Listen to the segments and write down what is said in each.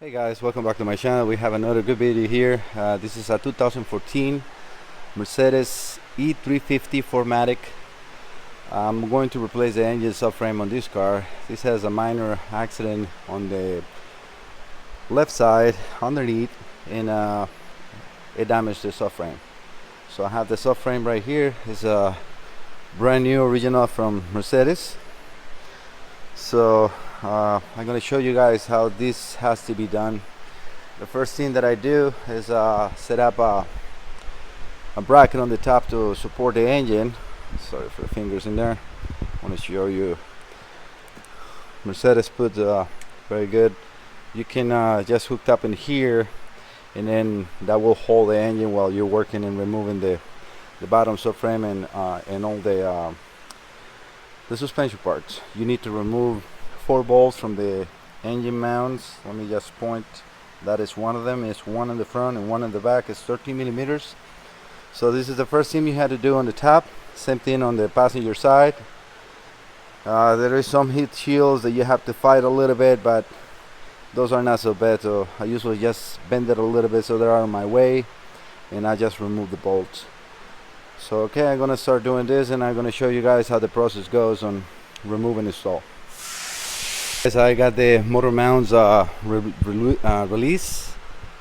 Hey guys, welcome back to my channel. We have another good video here. This is a 2014 Mercedes E350 4Matic. I'm going to replace the engine subframe on this car. This has a minor accident on the left side underneath, and it damaged the subframe. So I have the subframe right here. It's a brand new original from Mercedes. So I'm going to show you guys how this has to be done. The first thing that I do is set up a bracket on the top to support the engine. Sorry for the fingers in there. I want to show you. Mercedes put very good. You can just hook up in here, and then that will hold the engine while you're working and removing the bottom subframe and all the suspension parts. You need to remove 4 bolts from the engine mounts. Let me just point. That is one of them. It's one in the front and one in the back. It's 13 millimeters. So this is the first thing you had to do on the top. Same thing on the passenger side. There is some heat shields that you have to fight a little bit, but those are not so bad. So I usually just bend it a little bit so they're out of my way, and I just remove the bolts. So okay, I'm gonna start doing this, and I'm gonna show you guys how the process goes on remove and install. So I got the motor mounts release.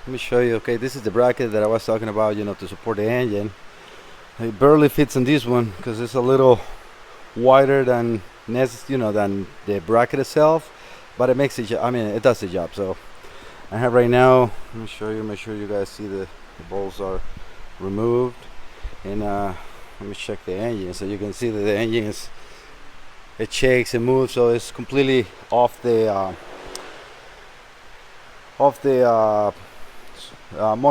Let me show you. Okay, this is the bracket that I was talking about, to support the engine. It barely fits in this one because it's a little wider than than the bracket itself, but it makes it. It does the job. So I have right now. Let me show you. Make sure you guys see the bolts are removed. And let me check the engine, so you can see that the engine it shakes and moves, so it's completely off the motor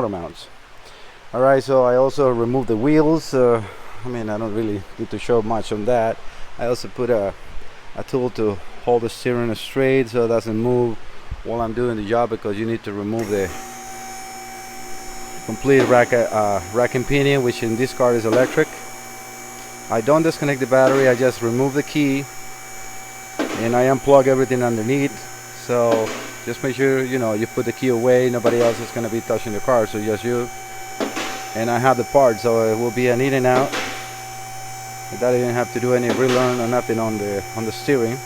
mounts. Alright, so I also removed the wheels. I don't really need to show much on that. I also put a tool to hold the steering straight so it doesn't move while I'm doing the job, because you need to remove the complete rack and pinion, which in this car is electric. I don't disconnect the battery. I just remove the key and I unplug everything underneath. So just make sure you put the key away. Nobody else is going to be touching the car, so just you. And I have the part, so it will be an in and out. I didn't have to do any relearn or nothing on the steering.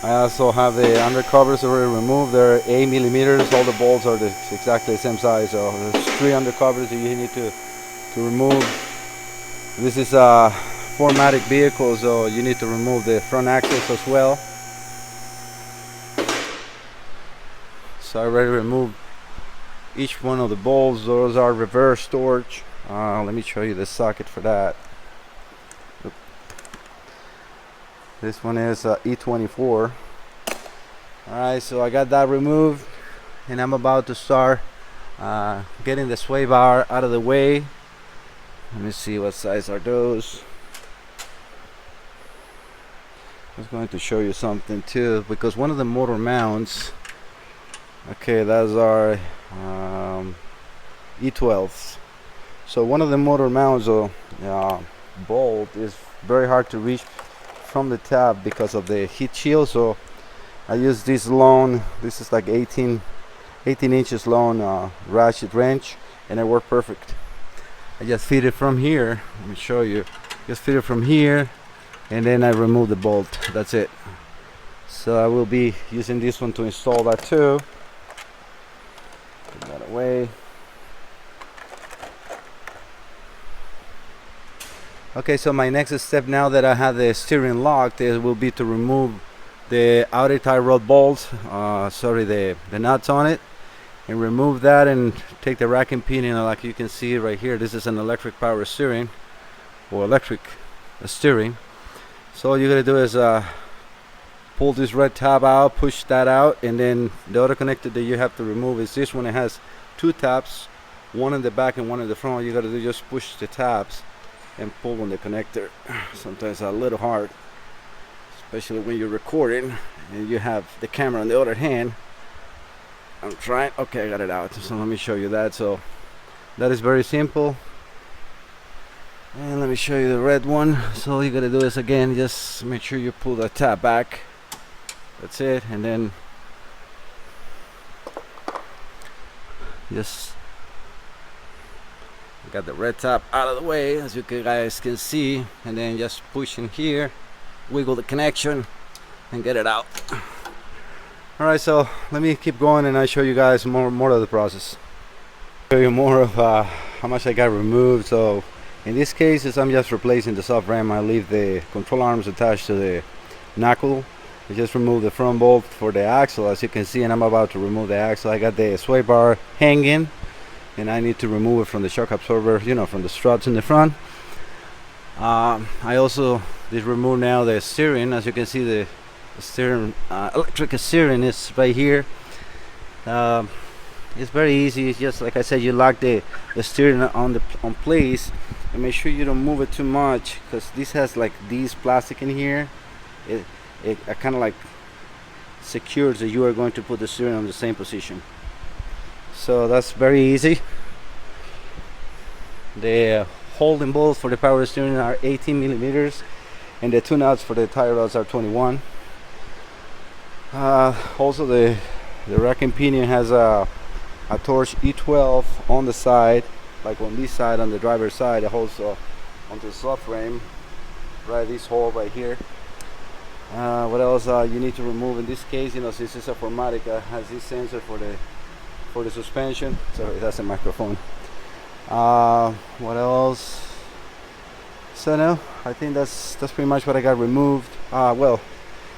I also have the undercovers already removed. They're 8 millimeters. All the bolts are exactly the same size. So there's 3 undercovers that you need to remove. This is a 4Matic vehicle, so you need to remove the front axles as well. So I already removed each one of the bolts. Those are reverse storage. Let me show you the socket for that. This one is E24. Alright, so I got that removed, and I'm about to start getting the sway bar out of the way. Let me see, what size are those. I was going to show you something too, because one of the motor mounts, okay, those are E12s. So one of the motor mounts bolt is very hard to reach from the top because of the heat shield. So I use this long, this is like 18 inches long ratchet wrench, and it worked perfect. I just feed it from here. Let me show you. Just feed it from here, and then I remove the bolt. That's it. So I will be using this one to install that too. Put that away. Okay, so my next step, now that I have the steering locked, it will be to remove the outer tie rod bolts, the nuts on it, and remove that and take the rack and pinion. Like you can see right here, this is an electric power steering, or electric steering. So all you gotta do is pull this red tab out, push that out, and then the other connector that you have to remove is this one. It has 2 tabs, one in the back and one in the front. All you gotta do is just push the tabs and pull on the connector. Sometimes a little hard, especially when you're recording and you have the camera on the other hand. I'm trying. Okay, I got it out. So let me show you that. So that is very simple. And let me show you the red one. So all you gotta do is, again, just make sure you pull the tab back. That's it. And then Just got the red top out of the way, as you guys can see, and then just push in here, wiggle the connection, and get it out. All right, so let me keep going, and I'll show you guys more of the process. Show you more of how much I got removed. So in this case, I'm just replacing the subframe. I leave the control arms attached to the knuckle. I just remove the front bolt for the axle, as you can see, and I'm about to remove the axle. I got the sway bar hanging, and I need to remove it from the shock absorber, you know, from the struts in the front. I also did remove now the steering. As you can see, the steering, electric steering is right here. It's very easy. It's just like I said, you lock the steering on place, and make sure you don't move it too much, because this has like these plastic in here. It kind of like secures that you are going to put the steering on the same position. So that's very easy. The holding bolts for the power steering are 18 millimeters, and the two nuts for the tie rods are 21. Also, the racking pinion has a torch E12 on the side, like on this side, on the driver's side. It holds onto the subframe, right, this hole right here. What else you need to remove in this case? You know, since it's a 4Matic, has this sensor for the suspension. Sorry, that's a microphone. What else? So no, I think that's pretty much what I got removed. Well,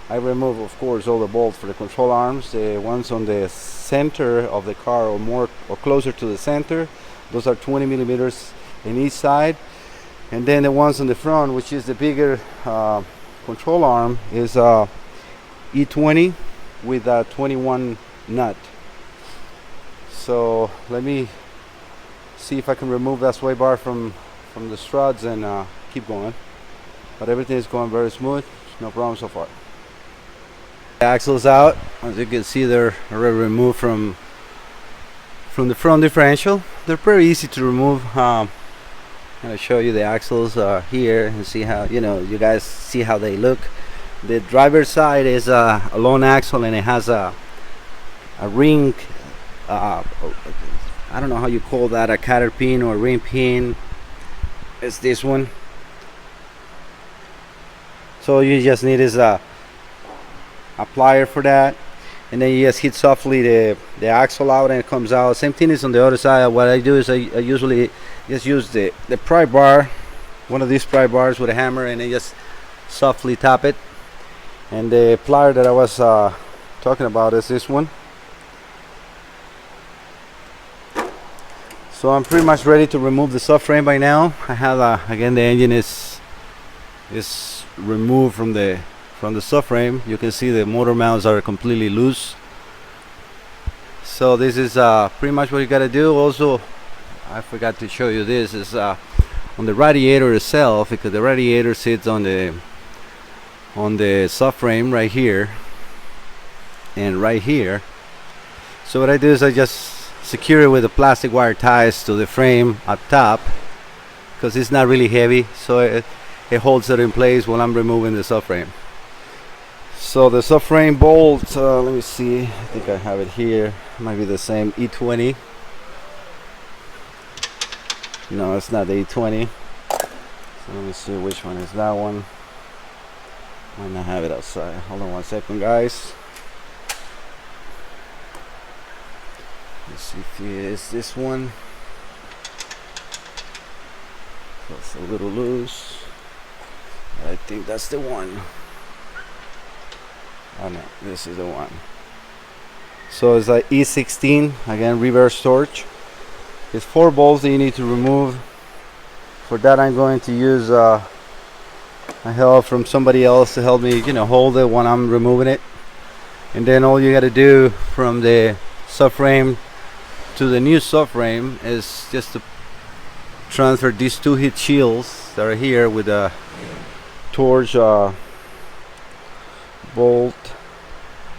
I removed, of course, all the bolts for the control arms. The ones on the center of the car, or closer to the center, those are 20 millimeters in each side. And then the ones on the front, which is the bigger control arm, is E20 with a 21 nut. So let me see if I can remove that sway bar from the struts and keep going. But everything is going very smooth, no problem so far. The axles out, as you can see, they're already removed from the front differential. They're pretty easy to remove. I'm gonna show you the axles here and see how, you know, you guys see how they look. The driver's side is a lone axle, and it has a ring. I don't know how you call that, a cutter pin or a ring pin. It's this one. So you just need is a plier for that, and then you just hit softly the axle out, and it comes out. Same thing is on the other side. What I do is I usually just use the pry bar, one of these pry bars, with a hammer, and then just softly tap it. And the plier that I was talking about is this one. So I'm pretty much ready to remove the subframe by now. I have again, the engine is removed from the subframe. You can see the motor mounts are completely loose. So this is pretty much what you got to do. Also, I forgot to show you this, is on the radiator itself, because the radiator sits on the subframe right here and right here. So what I do is I just secure it with the plastic wire ties to the frame up top, because it's not really heavy, so it holds it in place while I'm removing the subframe. So the subframe bolt, let me see, I think I have it here. It might be the same E20. No, it's not the E20. So let me see which one is that one. Might not have it outside. Hold on one second, guys. Let's see if it is this one. That's a little loose. I think that's the one. Oh no, this is the one. So it's like E16, again, reverse torch. It's 4 bolts that you need to remove. For that, I'm going to use a help from somebody else to help me, you know, hold it when I'm removing it. And then all you got to do from the subframe to the new subframe is just to transfer these 2 heat shields that are here with a torch bolt.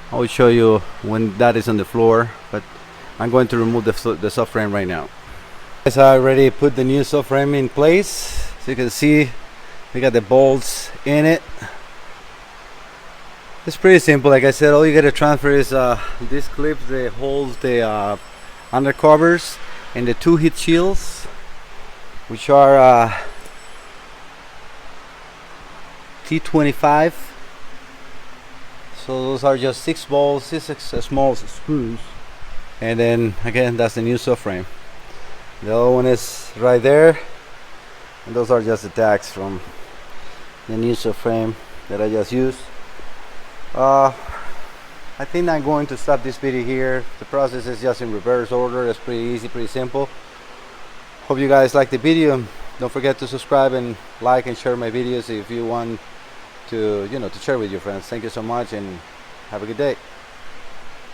I will show you when that is on the floor, but I'm going to remove the subframe right now. Guys, I already put the new subframe in place. So you can see we got the bolts in it. It's pretty simple. Like I said, all you got to transfer is these clips that hold the undercovers and the 2 heat shields, which are T25. So those are just 6 bolts, 6 small screws, and then again that's the new subframe. The other one is right there, and those are just the tags from the new subframe that I just used. I think I'm going to stop this video here. The process is just in reverse order. It's pretty easy, pretty simple. Hope you guys like the video. Don't forget to subscribe and like and share my videos if you want to, to share with your friends. Thank you so much and have a good day.